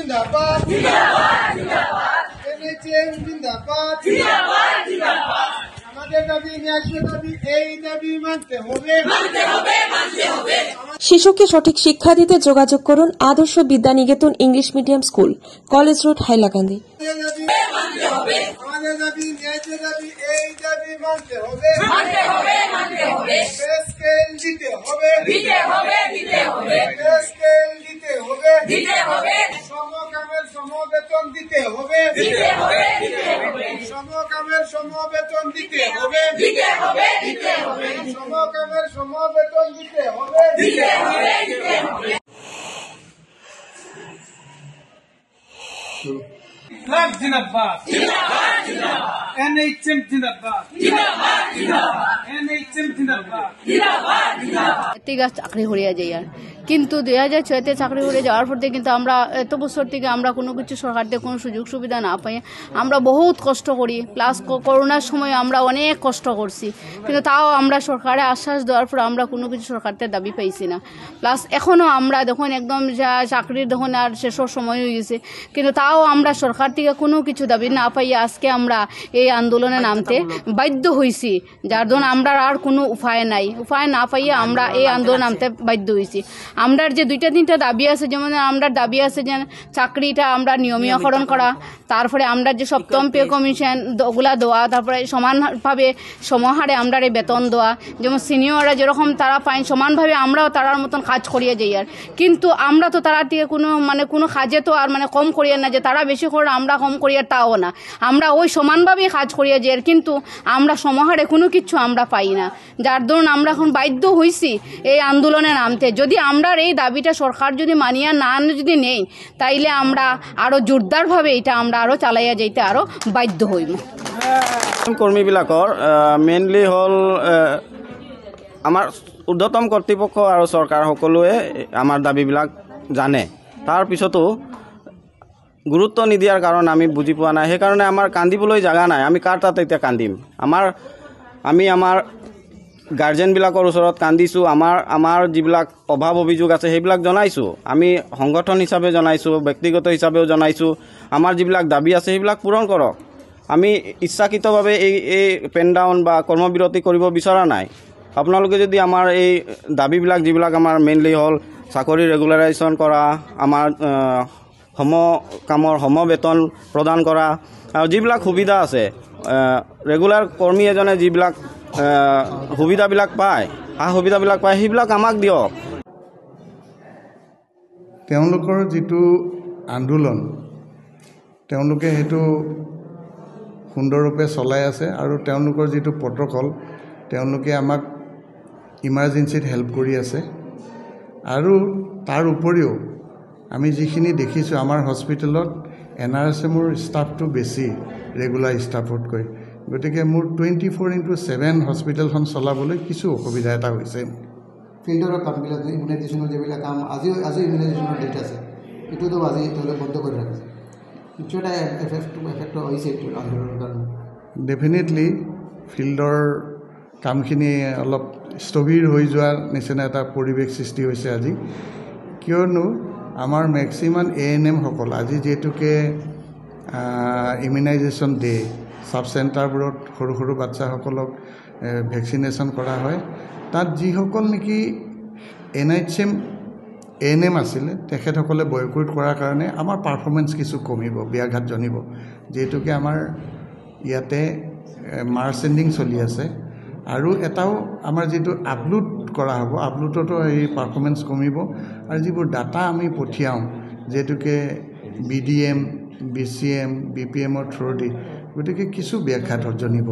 जिंदाबाद जिंदाबाद जिंदाबाद एनएचएम जिंदाबाद जिंदाबाद जिंदाबाद আমাদের দাবি ন্যায্য দাবি এই দাবি মানতে হবে মানতে হবে মানতে হবে। শিশুকে সঠিক শিক্ষা দিতে যোগাযোগ করুন আদর্শ Vidyaniketan English medium school, college road, Hailakandi. আমাদের দাবি ন্যায্য দাবি এই দাবি মানতে হবে মানতে হবে মানতে হবে। স্কেল দিতে হবে দিতে হবে দিতে হবে। স্কেল দিতে হবে দিতে হবে। সমকামের সমবেতন দিতে হবে দিতে হবে দিতে হবে। সমকামের সমবেতন দিতে হবে দিতে হবে দিতে হবে। সমকামের সমবেতন দিতে হবে দিতে হবে দিতে হবে। जिंदाबाद जिंदाबाद जिंदाबाद एनएचएम जिंदाबाद जिंदाबाद जिंदाबाद एनएचएम जिंदाबाद जिंदाबाद जिंदाबाद ব্যক্তিগত চাকরি হরিয়া যায় আর কিন্তু 2006-তে চাকরি হয়ে যাওয়ার পর থেকে কিন্তু আমরা এত বছর থেকে আমরা কোনো কিছু সরকার থেকে কোনো সুযোগ সুবিধা না পাই। আমরা বহুত কষ্ট করি, প্লাস করোনার সময় আমরা অনেক কষ্ট করছি, কিন্তু তাও আমরা সরকারে আশ্বাস দেওয়ার পর আমরা কোনো কিছু সরকার থেকে দাবি পাইছি না। প্লাস এখনও আমরা দেখুন একদম যা চাকরির দেখুন আর শেষের সময় হয়ে গেছে, কিন্তু তাও আমরা সরকার থেকে কোনো কিছু দাবি না পাইয়া আজকে আমরা এই আন্দোলনে নামতে বাধ্য হয়েছি, যার জন্য আমরা আর কোনো উপায় নাই। উপায় না পাইয়া আমরা এই আন্দোলন নামতে বাধ্য হয়েছি। আমরা যে 2-3টা দাবি আছে, যেমন আমরা দাবি আছে যে চাকরিটা আমরা নিয়মীয়করণ করা, তারপরে আমরা যে 7ম পে কমিশন ওগুলা দেওয়া, তারপরে সমানভাবে সমহারে আমরা বেতন দেওয়া, যেমন সিনিয়ররা যেরকম তারা পায় সমানভাবে আমরাও তারার মতন কাজ করিয়ে যাই। আর কিন্তু আমরা তো তারা থেকে কোনো কাজে তো আর কম করিয়ে না যে তারা বেশি করে আমরা কম করিয়ে, তাও না, আমরা ওই সমানভাবেই কাজ করিয়ে যাই, কিন্তু আমরা সমাহারে কোনো কিছু আমরা পাই না, যার দরুন আমরা এখন বাধ্য হয়েছি এই আন্দোলনে নামতে। যদি আমরা এই দাবিটা সরকার যদি মানিয়া না যদি নেই, তাইলে আমরা আরো জোরদারভাবে এটা আমরা আরো চালাইয়া যাইতে আরো বাধ্য হইব। কৰ্মীবিলাকৰ মেইনলি হ'ল আমাৰ ঊৰ্ধ্বতম কৰ্তৃপক্ষ আৰু চৰকাৰ সকলোৱে আমাৰ দাবীবিলাক জানে, তাৰপিছতো গুৰুত্ব নিদিয়াৰ কাৰণে আমি বুজি পোৱা নাই। সেইকাৰণে আমাৰ কান্দিবলৈ জাগা নাই। আমি কাৰ তাত এতিয়া কান্দিম? আমি আমাৰ গাৰ্জেনবিলাকৰ ওচৰত কান্দিছোঁ, আমাৰ যিবিলাক অভাৱ অভিযোগ আছে সেইবিলাক জনাইছোঁ। আমি সংগঠন হিচাপে জনাইছোঁ, ব্যক্তিগত হিচাপেও জনাইছোঁ। আমাৰ যিবিলাক দাবী আছে সেইবিলাক পূৰণ কৰক। আমি ইচ্ছাকৃতভাৱে এই পেন ডাউন বা কৰ্মবিৰতি কৰিব বিচৰা নাই। আপোনালোকে যদি আমাৰ এই দাবীবিলাক যিবিলাক আমাৰ মেইনলি হ'ল চাকৰি ৰেগুলাৰাইজেশ্যন কৰা, আমাৰ কামৰ সমবেতন প্ৰদান কৰা, আৰু যিবিলাক সুবিধা আছে ৰেগুলাৰ কৰ্মী এজনে যিবিলাক সুবিধাবিলাক পায়, সুবিধাবিলাক পায়, সেইবিলাক আমাক দিয়ক। তেওঁলোকৰ যিটো আন্দোলন তেওঁলোকে সেইটো সুন্দৰৰূপে চলাই আছে, আৰু তেওঁলোকৰ যিটো প্ৰট'কল তেওঁলোকে আমাক ইমাৰ্জেঞ্চিত হেল্প কৰি আছে। আৰু তাৰ উপৰিও আমি যিখিনি দেখিছোঁ আমাৰ হস্পিটেলত NRSMৰ ষ্টাফটো বেছি ৰেগুলাৰ ষ্টাফতকৈ, গতিকে মোৰ 24/7 হস্পিটেলখন চলাবলৈ কিছু অসুবিধা এটা হৈছে। ফিল্ডৰ কামবিলাক ইমিউনাইজেশ্যনৰ যিবিলাক কাম আজি ইমিউনাইজেশ্যনৰ ডেট আছে, এইটোতো আজি তেওঁলোকে বন্ধ কৰি ৰাখিছে। কিছু এটা এফেক্ট হৈছে এইটো আন্দোলনৰ কাৰণে। ডেফিনেটলি ফিল্ডৰ কামখিনি অলপ স্থবিৰ হৈ যোৱাৰ নিচিনা এটা পৰিৱেশ সৃষ্টি হৈছে আজি, কিয়নো আমাৰ মেক্সিমাম ANM সকল আজি যিহেতুকে ইমিউনাইজেশ্যন ডে, সাব চেণ্টাৰবোৰত সৰু সৰু বাচ্চাসকলক ভেকচিনেশ্যন কৰা হয়। তাত যিসকল নেকি ANM আছিলে তেখেতসকলে বয়কট কৰাৰ কাৰণে আমাৰ পাৰফৰ্মেঞ্চ কিছু কমিব, ব্যাঘাত জনিব। যিহেতুকে আমাৰ ইয়াতে মাৰ্চ এণ্ডিং চলি আছে, আৰু এটাও আমাৰ যিটো আপলোড কৰা হ'ব, আপলোডতো এই পাৰফৰ্মেঞ্চ কমিব। আৰু যিবোৰ ডাটা আমি পঠিয়াওঁ যিহেতুকে BDM, BCM, BPMৰ থ্ৰুদি, গতিকে কিছু ব্যাঘাত জনিব।